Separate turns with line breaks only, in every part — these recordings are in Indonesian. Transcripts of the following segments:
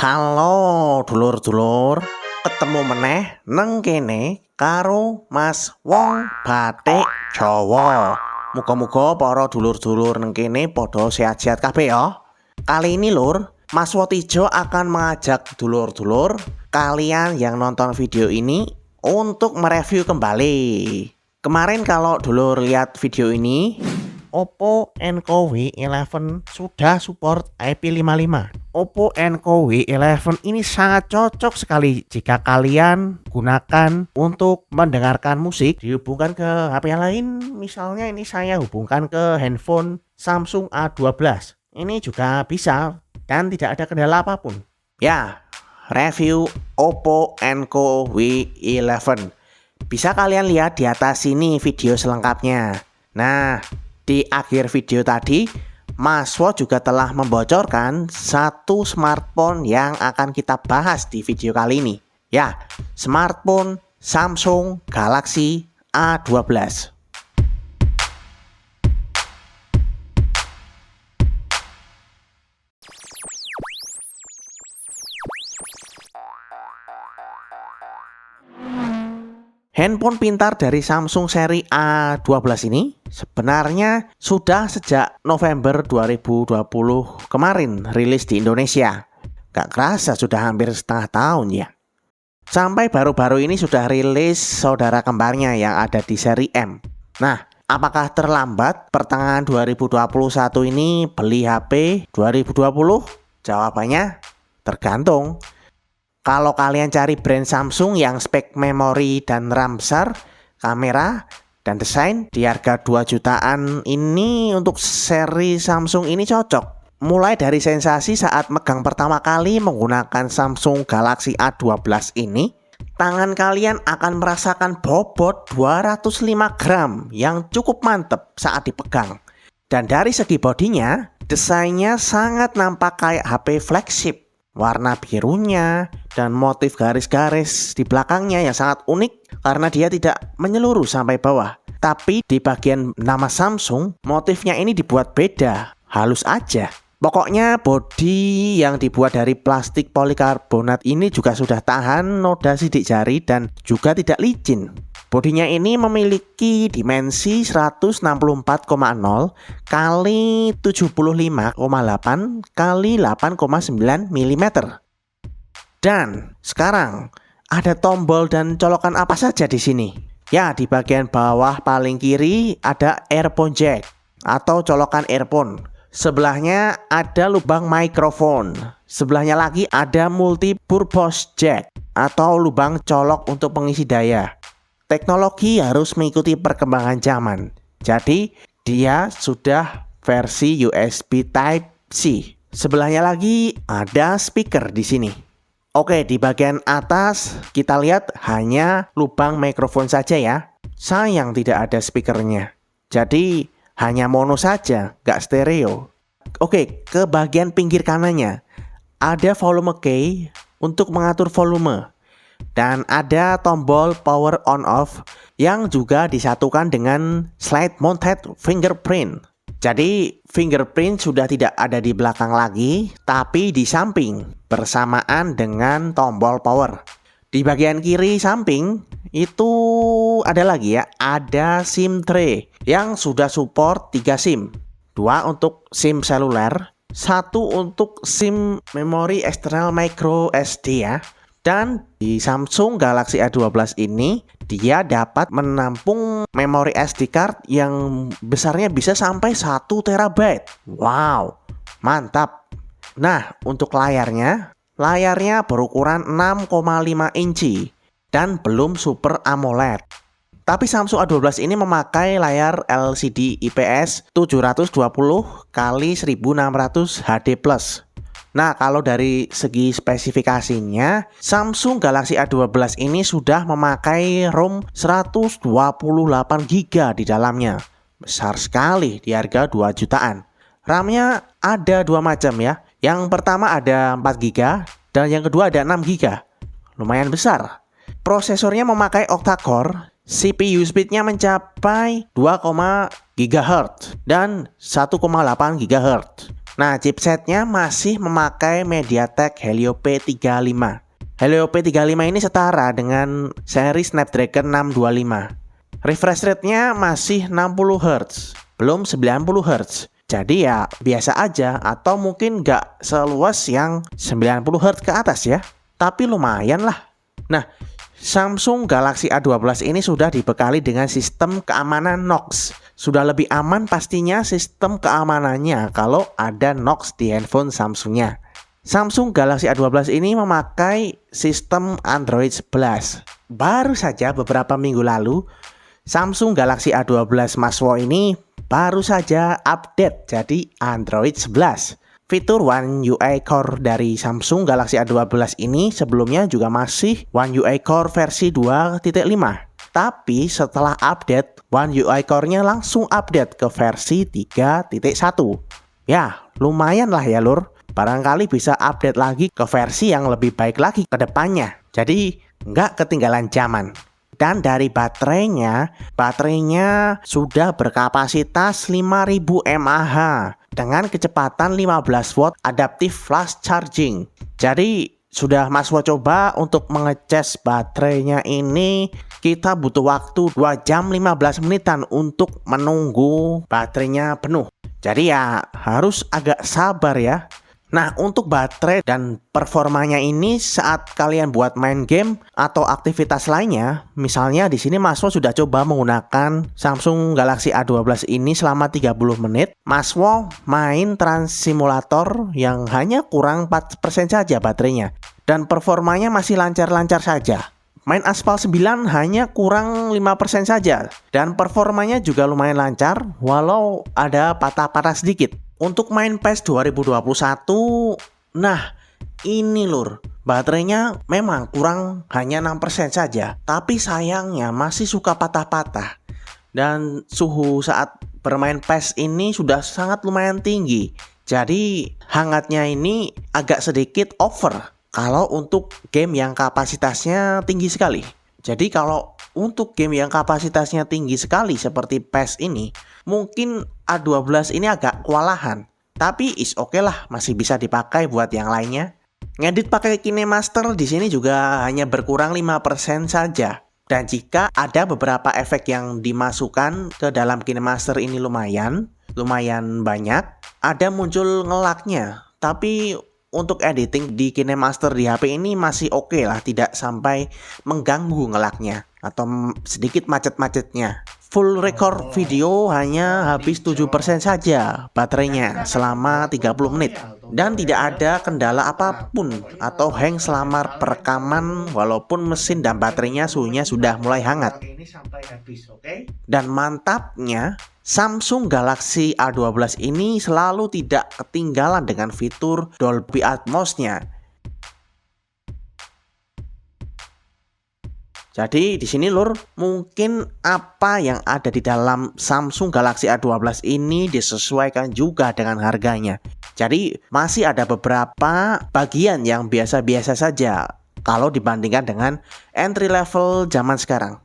Halo dulur-dulur, ketemu meneh neng kene karo Mas Wong Batik Jawa. Muga-muga para dulur-dulur neng kene padha sehat-sehat kabeh ya. Kali ini lur, Mas Wotijo akan mengajak dulur-dulur kalian yang nonton video ini untuk mereview kembali. Kemarin kalau dulur lihat video ini, Oppo Enco W11 sudah support IP55. Oppo Enco W11 ini sangat cocok sekali jika kalian gunakan untuk mendengarkan musik dihubungkan ke HP yang lain. Misalnya ini saya hubungkan ke handphone Samsung A12. Ini juga bisa dan tidak ada kendala apapun. Ya, review Oppo Enco W11. Bisa kalian lihat di atas sini video selengkapnya. Nah, di akhir video tadi, Mas Wo juga telah membocorkan satu smartphone yang akan kita bahas di video kali ini. Ya, smartphone Samsung Galaxy A12. Handphone pintar dari Samsung seri A12 ini sebenarnya sudah sejak November 2020 kemarin rilis di Indonesia. Gak kerasa sudah hampir setengah tahun ya. Sampai baru-baru ini sudah rilis saudara kembarnya yang ada di seri M. Nah, apakah terlambat pertengahan 2021 ini beli HP 2020? Jawabannya tergantung. Kalau kalian cari brand Samsung yang spek memori dan RAM besar, kamera, dan desain di harga 2 jutaan ini untuk seri Samsung ini cocok. Mulai dari sensasi saat megang pertama kali menggunakan Samsung Galaxy A12 ini, tangan kalian akan merasakan bobot 205 gram yang cukup mantep saat dipegang. Dan dari segi bodinya, desainnya sangat nampak kayak HP flagship. Warna birunya dan motif garis-garis di belakangnya yang sangat unik karena dia tidak menyeluruh sampai bawah. Tapi di bagian nama Samsung, motifnya ini dibuat beda, halus aja. Pokoknya bodi yang dibuat dari plastik polikarbonat ini juga sudah tahan noda sidik jari dan juga tidak licin. Bodinya ini memiliki dimensi 164,0 kali 75,8 kali 8,9 mm. Dan sekarang ada tombol dan colokan apa saja di sini? Ya, di bagian bawah paling kiri ada earphone jack atau colokan earphone. Sebelahnya ada lubang mikrofon. Sebelahnya lagi ada multi purpose jack atau lubang colok untuk pengisi daya. Teknologi harus mengikuti perkembangan zaman. Jadi, dia sudah versi USB Type-C. Sebelahnya lagi ada speaker di sini. Oke, di bagian atas kita lihat hanya lubang mikrofon saja ya. Sayang tidak ada speakernya. Jadi, hanya mono saja, gak stereo. Oke, ke bagian pinggir kanannya ada volume key untuk mengatur volume. Dan ada tombol power on off yang juga disatukan dengan slide mounted fingerprint. Jadi fingerprint sudah tidak ada di belakang lagi, tapi di samping bersamaan dengan tombol power. Di bagian kiri samping itu ada lagi ya, ada SIM tray yang sudah support 3 SIM. 2 untuk SIM seluler, 1 untuk SIM memori eksternal micro SD ya. Dan di Samsung Galaxy A12 ini dia dapat menampung memori SD card yang besarnya bisa sampai 1 TB. Wow, mantap. Nah, untuk layarnya berukuran 6,5 inci dan belum Super AMOLED. Tapi Samsung A12 ini memakai layar LCD IPS 720 x 1600 HD+. Nah, kalau dari segi spesifikasinya, Samsung Galaxy A12 ini sudah memakai ROM 128GB di dalamnya. Besar sekali di harga 2 jutaan. RAM-nya ada 2 macam ya. Yang pertama ada 4GB dan yang kedua ada 6GB. Lumayan besar. Prosesornya memakai octa-core. CPU speednya mencapai 2, GHz dan 1,8 GHz. Nah, chipsetnya masih memakai MediaTek Helio P35. Helio P35 ini setara dengan seri Snapdragon 625. Refresh rate-nya masih 60 Hz, belum 90 Hz. Jadi ya biasa aja atau mungkin nggak seluas yang 90 Hz ke atas ya. Tapi lumayan lah. Nah, Samsung Galaxy A12 ini sudah dibekali dengan sistem keamanan Knox. Sudah lebih aman pastinya sistem keamanannya kalau ada Knox di handphone Samsungnya. Samsung Galaxy A12 ini memakai sistem Android 11. Baru saja beberapa minggu lalu, Samsung Galaxy A12 Maswo ini baru saja update jadi Android 11. Fitur One UI Core dari Samsung Galaxy A12 ini sebelumnya juga masih One UI Core versi 2.5. Tapi setelah update, One UI Core-nya langsung update ke versi 3.1. Ya, lumayan lah ya lur. Barangkali bisa update lagi ke versi yang lebih baik lagi ke depannya. Jadi nggak ketinggalan zaman. Dan dari baterainya sudah berkapasitas 5000 mAh dengan kecepatan 15 watt adaptive flash charging. Jadi sudah Mas Wo coba untuk mengecas baterainya ini, kita butuh waktu 2 jam 15 menitan untuk menunggu baterainya penuh. Jadi ya harus agak sabar ya. Nah, untuk baterai dan performanya ini saat kalian buat main game atau aktivitas lainnya, misalnya di sini Mas Wo sudah coba menggunakan Samsung Galaxy A12 ini selama 30 menit. Mas Wo main Trans Simulator yang hanya kurang 4% saja baterainya dan performanya masih lancar-lancar saja. Main Aspal 9 hanya kurang 5% saja dan performanya juga lumayan lancar walau ada patah-patah sedikit. Untuk main PES 2021, nah ini lur, baterainya memang kurang hanya 6% saja. Tapi sayangnya masih suka patah-patah. Dan suhu saat bermain PES ini sudah sangat lumayan tinggi. Jadi hangatnya ini agak sedikit over kalau untuk game yang kapasitasnya tinggi sekali. Jadi kalau untuk game yang kapasitasnya tinggi sekali seperti PES ini, mungkin A12 ini agak kewalahan. Tapi is oke lah, masih bisa dipakai buat yang lainnya. Ngedit pakai KineMaster di sini juga hanya berkurang 5% saja. Dan jika ada beberapa efek yang dimasukkan ke dalam KineMaster ini lumayan banyak, ada muncul ngelaknya. Tapi untuk editing di KineMaster di HP ini masih oke lah, tidak sampai mengganggu ngelaknya atau sedikit macet-macetnya. Full record video hanya habis 7% saja baterainya selama 30 menit dan tidak ada kendala apapun atau hang selama perekaman walaupun mesin dan baterainya suhunya sudah mulai hangat. Dan mantapnya, Samsung Galaxy A12 ini selalu tidak ketinggalan dengan fitur Dolby Atmos-nya. Jadi di sini lur, mungkin apa yang ada di dalam Samsung Galaxy A12 ini disesuaikan juga dengan harganya. Jadi masih ada beberapa bagian yang biasa-biasa saja kalau dibandingkan dengan entry level zaman sekarang.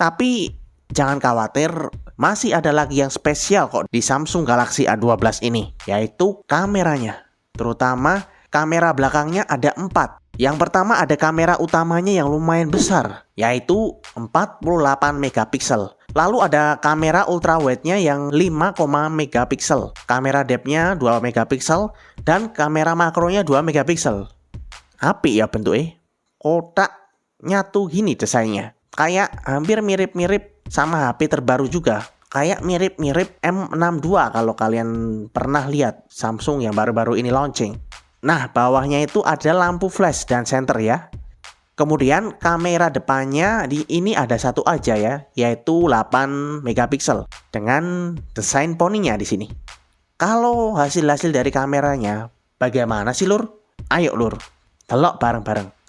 Tapi jangan khawatir, masih ada lagi yang spesial kok di Samsung Galaxy A12 ini, yaitu kameranya. Terutama kamera belakangnya ada 4. Yang pertama ada kamera utamanya yang lumayan besar, yaitu 48 megapiksel. Lalu ada kamera ultrawide-nya yang 5, megapiksel. Kamera depth-nya 2 megapiksel dan kamera makronya 2 megapiksel. Apik ya bentuknya. Kotak nyatu gini desainnya. Kayak hampir mirip-mirip sama HP terbaru juga. Kayak mirip-mirip M62 kalau kalian pernah lihat Samsung yang baru-baru ini launching. Nah, bawahnya itu ada lampu flash dan senter ya. Kemudian kamera depannya ini ada satu aja ya, yaitu 8 megapiksel dengan desain poninya di sini. Kalau hasil-hasil dari kameranya bagaimana sih lur? Ayo lur, delok bareng-bareng.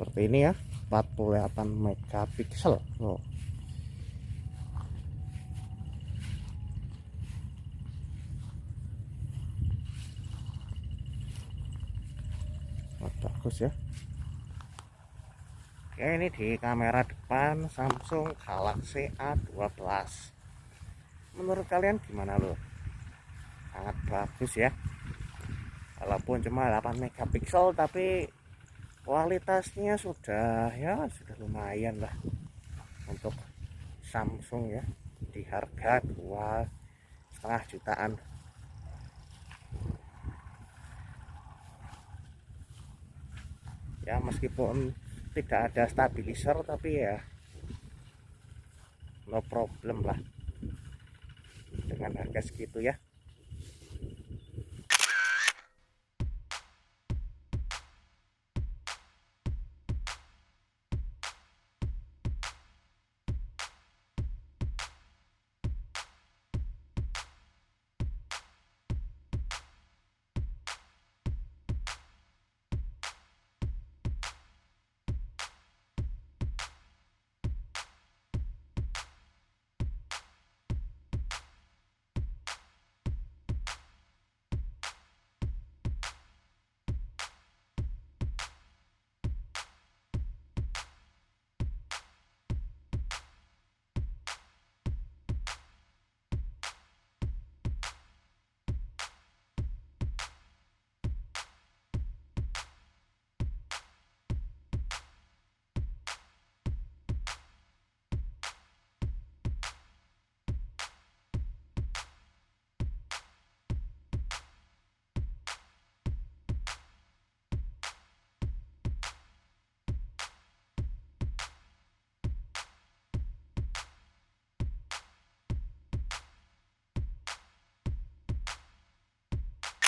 seperti ini ya, 48 megapiksel. Oh. Bagus ya. Oke, ini di kamera depan Samsung Galaxy A12. Menurut kalian gimana lur? Sangat bagus ya. Walaupun cuma 8 megapiksel tapi kualitasnya sudah lumayan lah untuk Samsung ya, di harga 2,5 jutaan. Ya meskipun tidak ada stabilizer tapi ya no problem lah dengan harga segitu ya.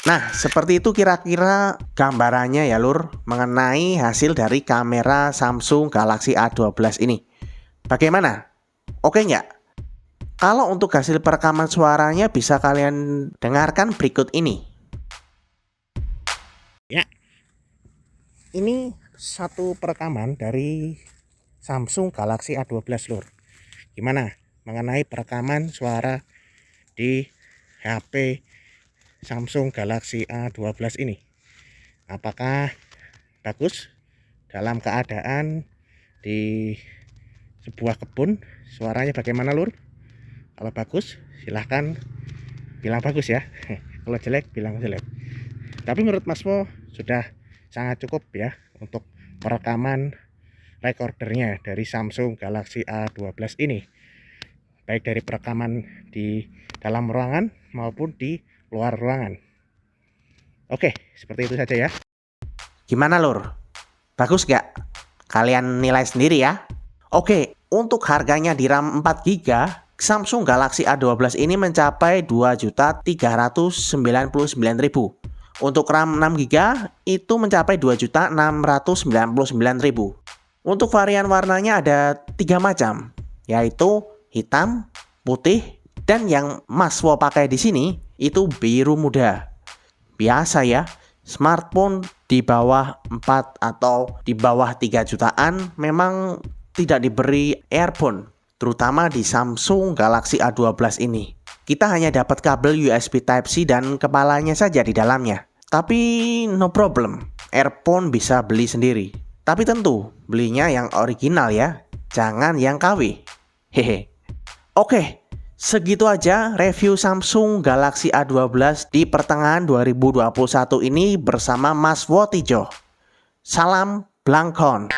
Nah, seperti itu kira-kira gambarannya ya lur, mengenai hasil dari kamera Samsung Galaxy A12 ini. Bagaimana? Oke nggak? Kalau untuk hasil perekaman suaranya bisa kalian dengarkan berikut ini. Ya, ini satu perekaman dari Samsung Galaxy A12 lur. Gimana mengenai perekaman suara di HP Samsung Galaxy A12 ini? Apakah bagus dalam keadaan di sebuah kebun? Suaranya bagaimana lur? Kalau bagus silahkan bilang bagus ya. Kalau jelek bilang jelek. Tapi menurut Mas Mo sudah sangat cukup ya untuk perekaman recordernya dari Samsung Galaxy A12 ini, baik dari perekaman di dalam ruangan maupun di luar ruangan. Oke, seperti itu saja ya. Gimana lur? Bagus gak? Kalian nilai sendiri ya. Oke, untuk harganya di RAM 4GB, Samsung Galaxy A12 ini mencapai 2.399.000. Untuk RAM 6GB itu mencapai 2.699.000. Untuk varian warnanya ada 3 macam, yaitu hitam, putih, dan yang Mas Wo pakai di sini itu biru muda. Biasa ya, smartphone di bawah 4 atau di bawah 3 jutaan memang tidak diberi earphone, terutama di Samsung Galaxy A12 ini. Kita hanya dapat kabel USB Type-C dan kepalanya saja di dalamnya. Tapi no problem, earphone bisa beli sendiri. Tapi tentu belinya yang original ya, jangan yang KW. Hehe. Oke, segitu aja review Samsung Galaxy A12 di pertengahan 2021 ini bersama Mas Wotijo. Salam Blangkon.